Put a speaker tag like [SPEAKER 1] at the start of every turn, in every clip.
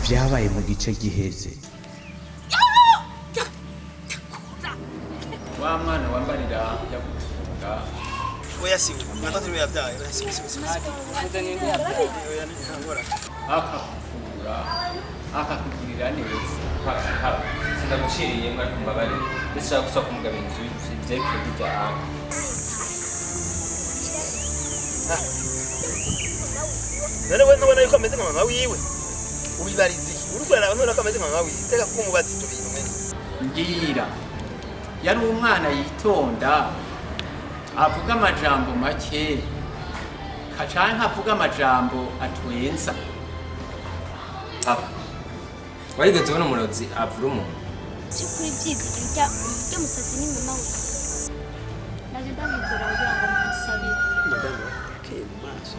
[SPEAKER 1] ivyabaye mu gice giheze.
[SPEAKER 2] Wa mwana wambarira yagutunga
[SPEAKER 3] oya siwe natatu yabyaye oya siwe
[SPEAKER 2] akakufura akakugirira neza sindagushiriye ngo ariko mbabare ndashaka gusa kumugabira inzu ivyerekeye bijyana
[SPEAKER 3] none we ntubona yuko ameze nka mama wiwe ubibarizi urukorera abantu nako ameze nka mama wiwe teka kuko umubazi ibyo bintu mene
[SPEAKER 2] ngira yari umwana yitonda avuga amajambo make kacanke avuga amajambo atwenza
[SPEAKER 4] Papa, warigeze ubona umurozi avura umuntu?
[SPEAKER 5] Cyukuri byizigirya ibyo musatsi ni mama we. Naje ndabikora kugira ngo musabire.
[SPEAKER 3] madame ke maso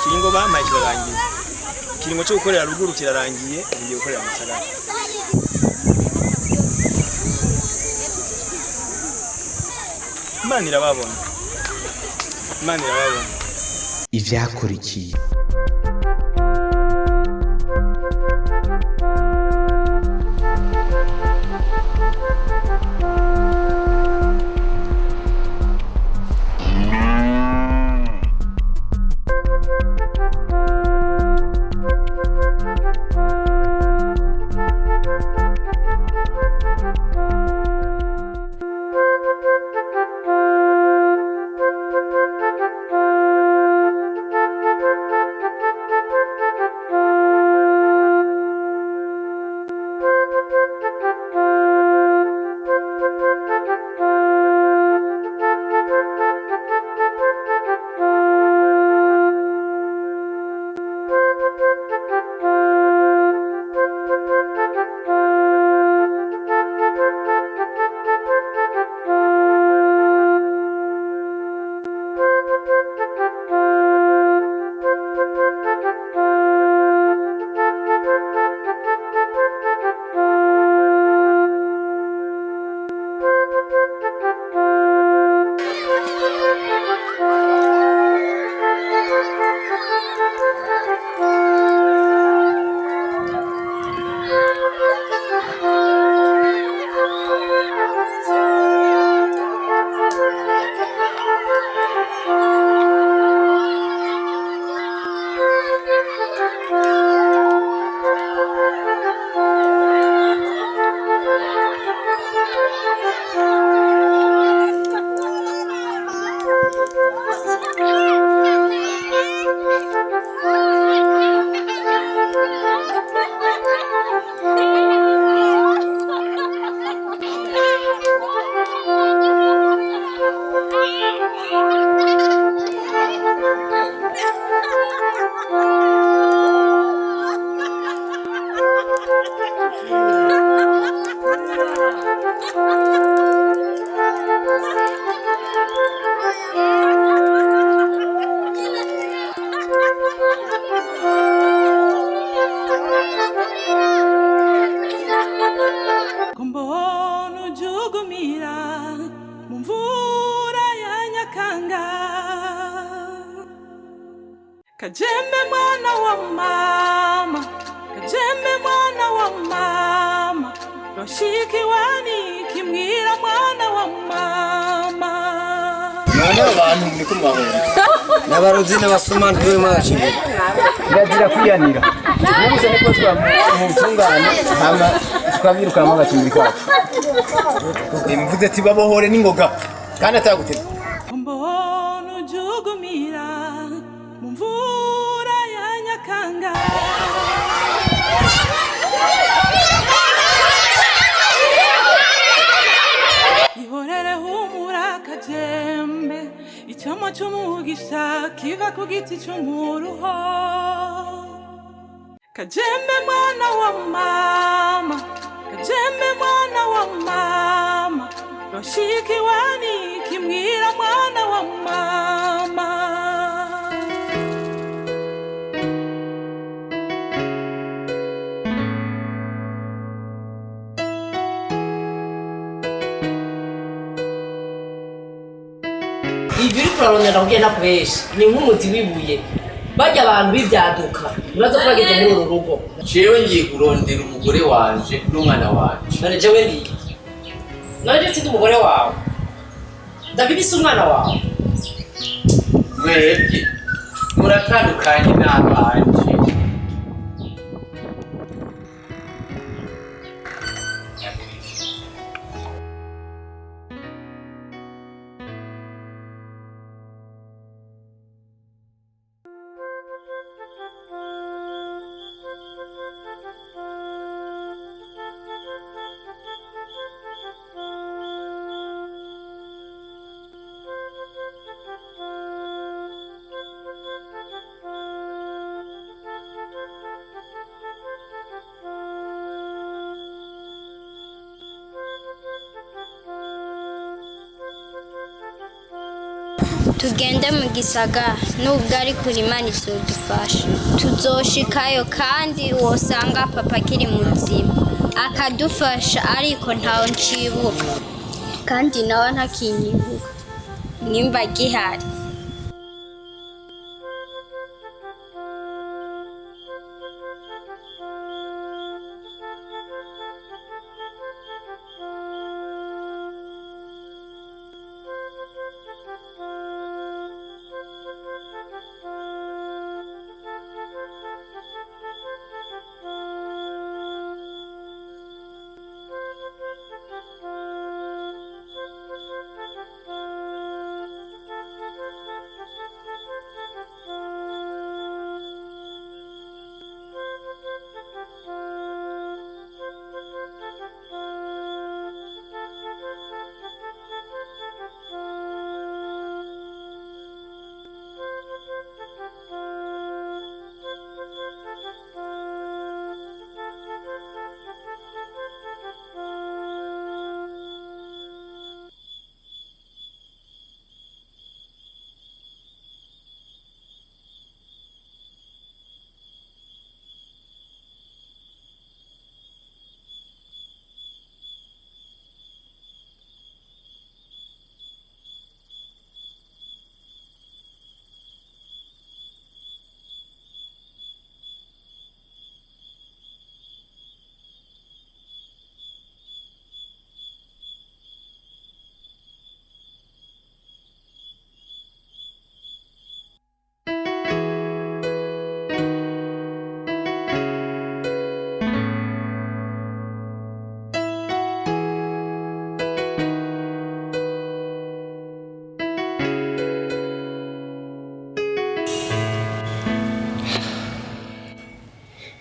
[SPEAKER 3] kiringo bamaye kirarangiye kiringo cyo gukorera ruguru kirarangiye ngiye gukorera mu Gisagara Imana irababona
[SPEAKER 1] Ivyakurikiye.
[SPEAKER 6] Kajembe mwana wa mama, Kajembe mwana wa mama, Roshikiwani kimwira mwana wa mama.
[SPEAKER 3] None abantu muri kumahoro
[SPEAKER 4] N'abarozi n'abasoma ntiwe mwaje.
[SPEAKER 3] iragira kwiyanira nubuse niko twamutungana hama twabiruka mu gacimbiri kwacu imvuze ati babohore n'ingoga kandi atagutega
[SPEAKER 6] Mbono jugumira mumvura ya Nyakanga. Ihorere humura Kajembe, icyamo cy'umugisha kiva ku giti cy'umuruho. Kajembe mwana wa mama, Kajembe mwana wa mama, Roshikiwani kimwira mwana wa mama.
[SPEAKER 7] ibi uri kurarondera kugenda kubesha ni nk'umuzi wibuye bajya abantu b'ibyaduka ntibaza ko bageze muri uru rugo
[SPEAKER 8] jewe ngiye kurondera umugore wanje n'umwana wanje
[SPEAKER 7] none jewe ndiye none sindi umugore wawe David si umwana wawe
[SPEAKER 8] mwebwe muratandukanye n'abanje
[SPEAKER 5] tugende mu gisagara nubwo ari kuri Imana izodufasha tuzoshikayo kandi wosanga papa akiri muzima akadufasha ariko ntawe ncibuka kandi nawe ntakinyibuka nimba gihari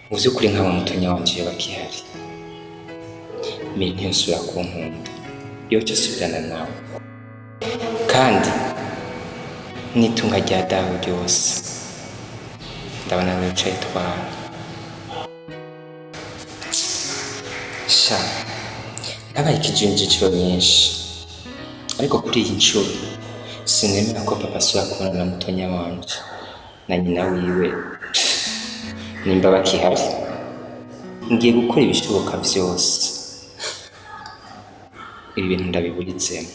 [SPEAKER 4] mu by'ukuri nk'aba mutonya wanje bakihari mbere ntiyosubira kunkunda iyo cyosubirana nawe kandi n'itunga rya dawe ryose ndabona wicaye twara sha nabaye ikijinji inshuro nyinshi ariko kuri iyi nshuro sinemera ko papa asubira kubona na mutonya wanje na nyina wiwe nimba bakihari ngiye gukora ibishoboka byose ibi bintu ndabiburitsemo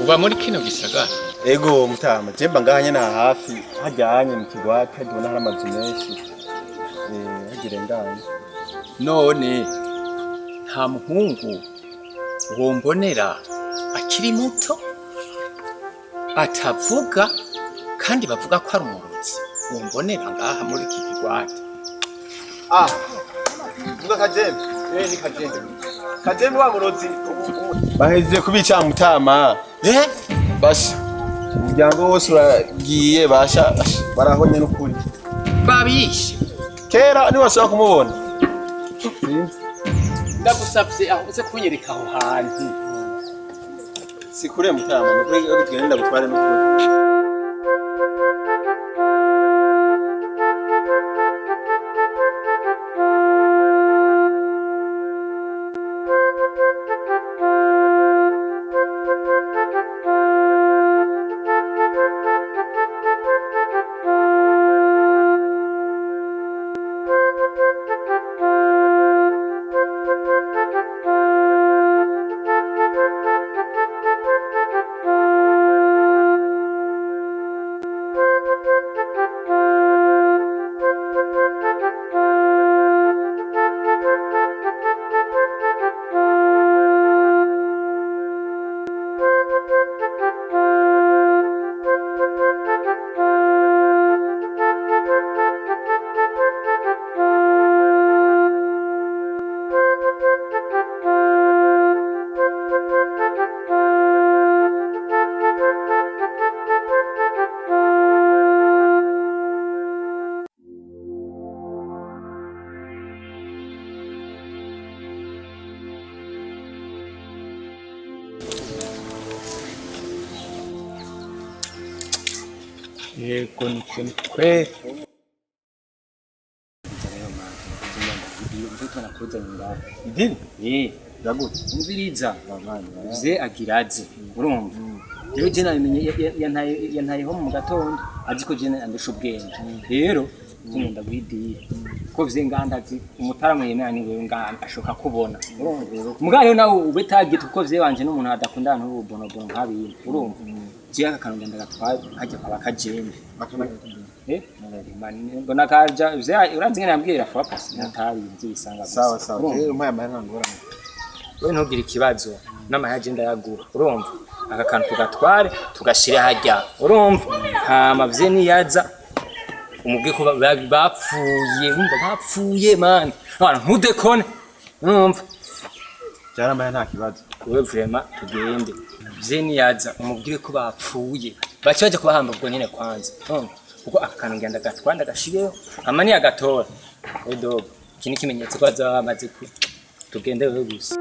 [SPEAKER 3] uba muri kino gisagara ego mutama jemba ngahanye na hafi hajyanye mu kigwati hajyona hari amazu menshi hagire ndanye
[SPEAKER 9] none nta muhungu wombonera akiri muto atavuga kandi bavuga ko ari umurozi wombonera ngaha muri iki kigwati
[SPEAKER 3] vuga kajembe ni kajembe kajembe wa murozi baheze kubica mutama basi umuryango wose uragiye basha barahonye n'ukuri
[SPEAKER 9] babishe
[SPEAKER 3] kera niwashaka kumubona
[SPEAKER 9] ndagusabye aho uze kunyereka aho hantu
[SPEAKER 3] sikure mutama nukuri tugenda gutware nukuri
[SPEAKER 2] yego nikwe idini
[SPEAKER 3] yagute
[SPEAKER 2] umviriza uze agiraze urumva rero je nabimenye yantayeho mu gatondo aziko je andusha ubwenge rero ngenda guhidira ko vye ngandazi umutaramu yemera ni wewe nganda ashoka kubona urumva mugayo nawe ubetagita uko vye wanje n'umuntu adakundana n'ububonobono nk'abindi urumva je akakanu ngenda gatwaye hajya kwa bakajembe mbona kaja vye urazi ngene yambwira fa pasi natari ivyo bisanga
[SPEAKER 3] sawa sawa rero mpaya mahera ngorane
[SPEAKER 2] we ntugire ikibazo n'amahagenda yagura urumva aka kantu tugatware tugashira hajya urumva hama vye niyaza umubwe ko bapfuye umva bapfuye man abantu ntudekone urumva
[SPEAKER 3] cyarambaye nta kibazo
[SPEAKER 2] wewe vraiment tugende vye niyaza umubwire ko bapfuye bace baje kubahamba ubwo nyene kwanza kuko aka kantu ngenda gatwanda gashireho amani agatora edo kini kimenyetso ko bazaba bamaze ku tugende wewe gusa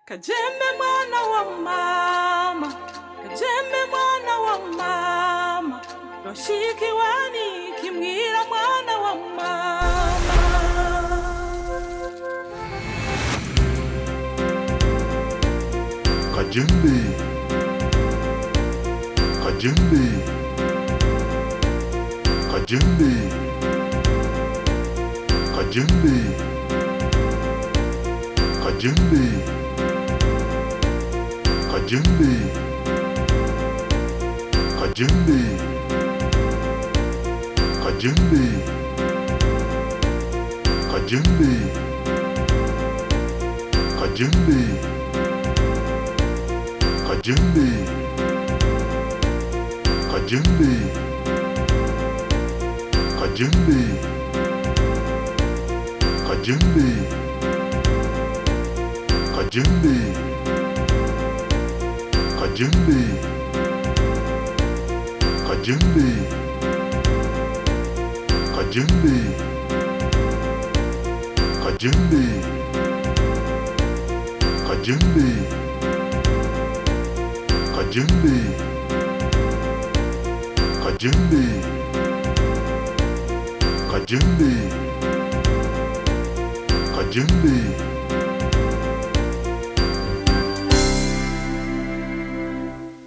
[SPEAKER 6] Kajembe mwana wa mama, kajembe mwana wa mama, roshiki wani kimwira mwana wa mama.
[SPEAKER 10] Kajembe, kajembe, kajembe, kajembe, kajembe. Kajembe, kajembe, kajembe, kajembe, kajembe, kajembe, kajembe, kajembe, kajembe, kajembe. Kajembe, kajembe, kajembe, kajembe, kajembe, kajembe, kajembe, kajembe, kajembe.